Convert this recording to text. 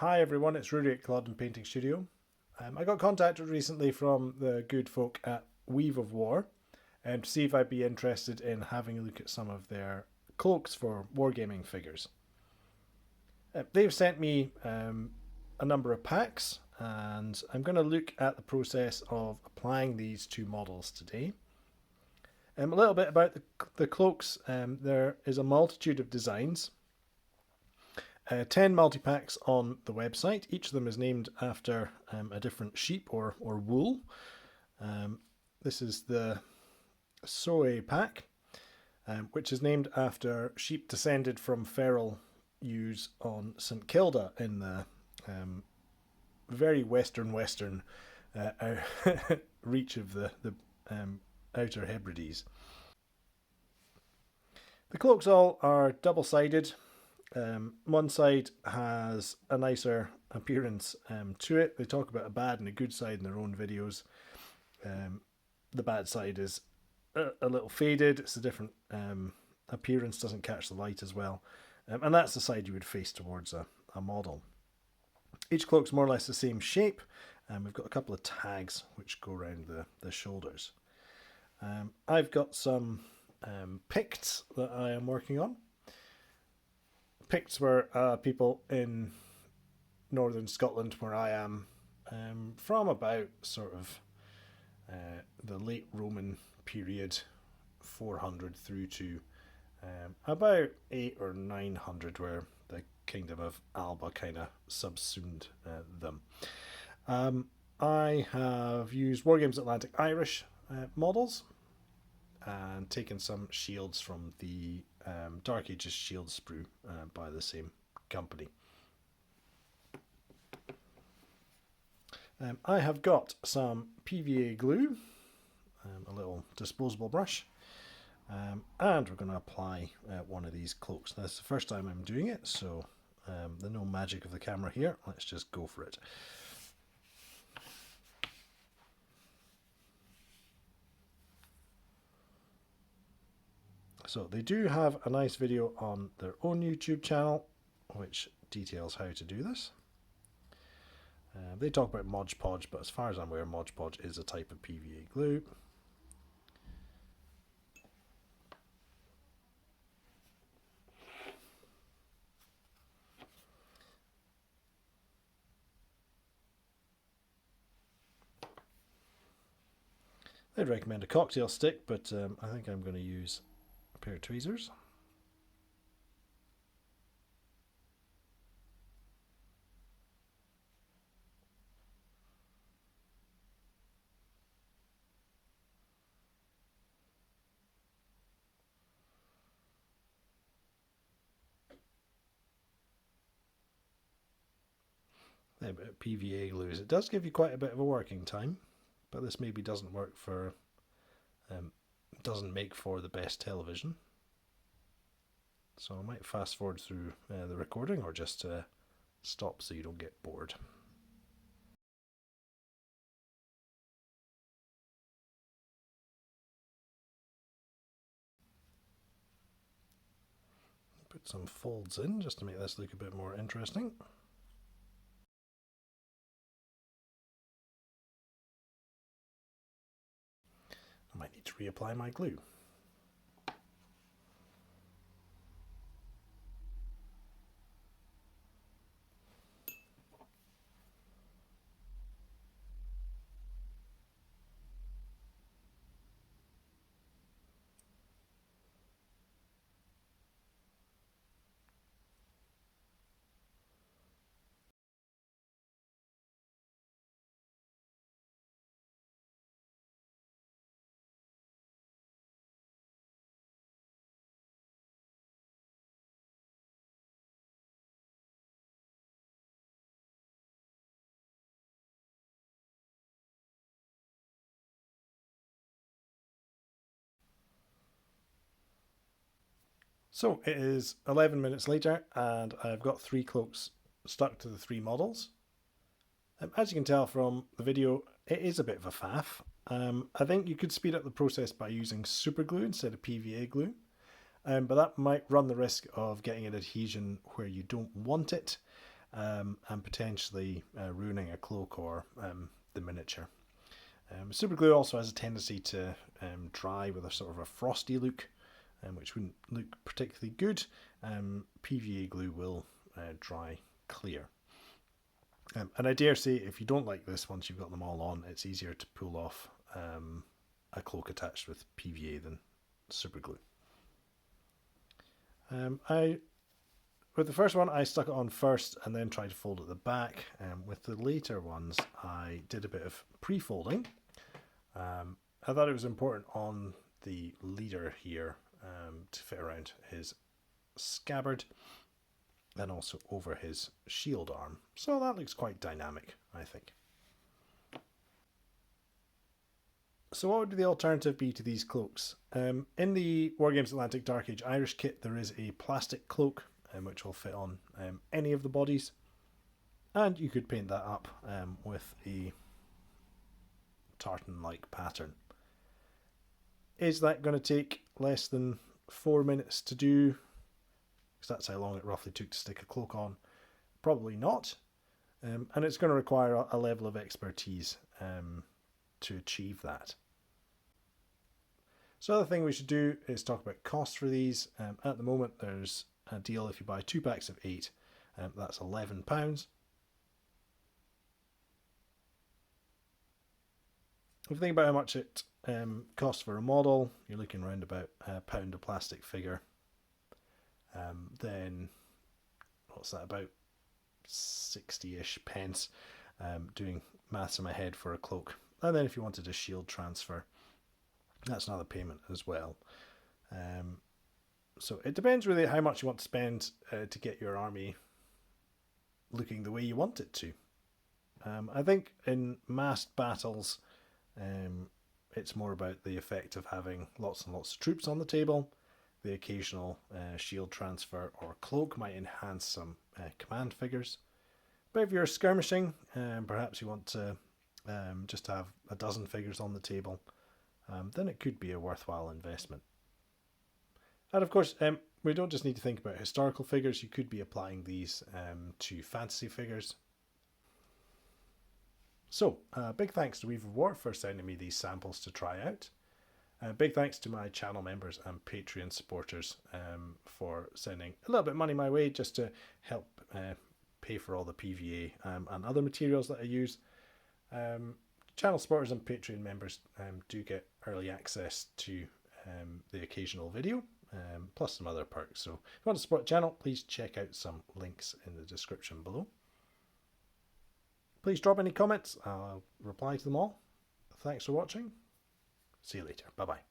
Hi everyone, it's Rudy at Claude Painting Studio. I got contacted recently from the good folk at Weave of War to see if I'd be interested in having a look at some of their cloaks for wargaming figures. They've sent me a number of packs, and I'm going to look at the process of applying these two models today. A little bit about the cloaks. There is a multitude of designs. 10 multi-packs on the website. Each of them is named after a different sheep or wool. This is the Soe pack, which is named after sheep descended from feral ewes on St Kilda in the very western reach of the Outer Hebrides. The cloaks all are double-sided. One side has a nicer appearance to it. They talk about a bad and a good side in their own videos. The bad side is a little faded. It's a different appearance, doesn't catch the light as well. And that's the side you would face towards a model. Each cloak's more or less the same shape. We've got a couple of tags which go around the shoulders. I've got some Picts that I am working on. Picts were people in northern Scotland where I am from about sort of the late Roman period, 400 through to about 800 or 900, where the kingdom of Alba kind of subsumed them. I have used Wargames Atlantic Irish models and taken some shields from the Dark Ages shield sprue by the same company. I have got some PVA glue, a little disposable brush, and we're going to apply one of these cloaks. Now, this is the first time I'm doing it, so there's no magic of the camera here. Let's just go for it. So they do have a nice video on their own YouTube channel which details how to do this. They talk about Mod Podge, but as far as I'm aware, Mod Podge is a type of PVA glue. They'd recommend a cocktail stick, but I think I'm going to use a pair of tweezers. About PVA glues, it does give you quite a bit of a working time, but this maybe doesn't work for, doesn't make for the best television. So I might fast forward through the recording, or just stop so you don't get bored. Put some folds in just to make this look a bit more interesting. I might need to reapply my glue. So it is 11 minutes later, and I've got 3 cloaks stuck to the 3 models. As you can tell from the video, it is a bit of a faff. I think you could speed up the process by using super glue instead of PVA glue, but that might run the risk of getting an adhesion where you don't want it. and potentially ruining a cloak or the miniature. Super glue also has a tendency to dry with a sort of a frosty look, which wouldn't look particularly good. PVA glue will dry clear. And I dare say, if you don't like this, once you've got them all on, it's easier to pull off a cloak attached with PVA than super glue. With the first one, I stuck it on first and then tried to fold at the back. With the later ones, I did a bit of pre-folding. I thought it was important on the leader here to fit around his scabbard and also over his shield arm. So that looks quite dynamic, I think. So what would the alternative be to these cloaks? In the Wargames Atlantic Dark Age Irish kit, there is a plastic cloak which will fit on any of the bodies, and you could paint that up with a tartan-like pattern. Is that going to take less than 4 minutes to do? Because that's how long it roughly took to stick a cloak on. Probably not. And it's going to require a level of expertise to achieve that. So the other thing we should do is talk about cost for these. At the moment, there's a deal if you buy 2 packs of 8. That's £11. If you think about how much it costs for a model, you're looking around about £1 a plastic figure. Then, what's that, about 60-ish pence, doing maths in my head for a cloak. And then if you wanted a shield transfer, that's another payment as well. So it depends really how much you want to spend to get your army looking the way you want it to. I think in massed battles, it's more about the effect of having lots and lots of troops on the table. The occasional shield transfer or cloak might enhance some command figures. But if you're skirmishing, perhaps you want to just have a dozen figures on the table, then it could be a worthwhile investment. And of course, we don't just need to think about historical figures. You could be applying these to fantasy figures. So, big thanks to Weave of War for sending me these samples to try out. Big thanks to my channel members and Patreon supporters for sending a little bit of money my way just to help pay for all the PVA and other materials that I use. Channel supporters and Patreon members do get early access to the occasional video, plus some other perks. So if you want to support the channel, please check out some links in the description below. Please drop any comments. I'll reply to them all. Thanks for watching. See you later. Bye-bye.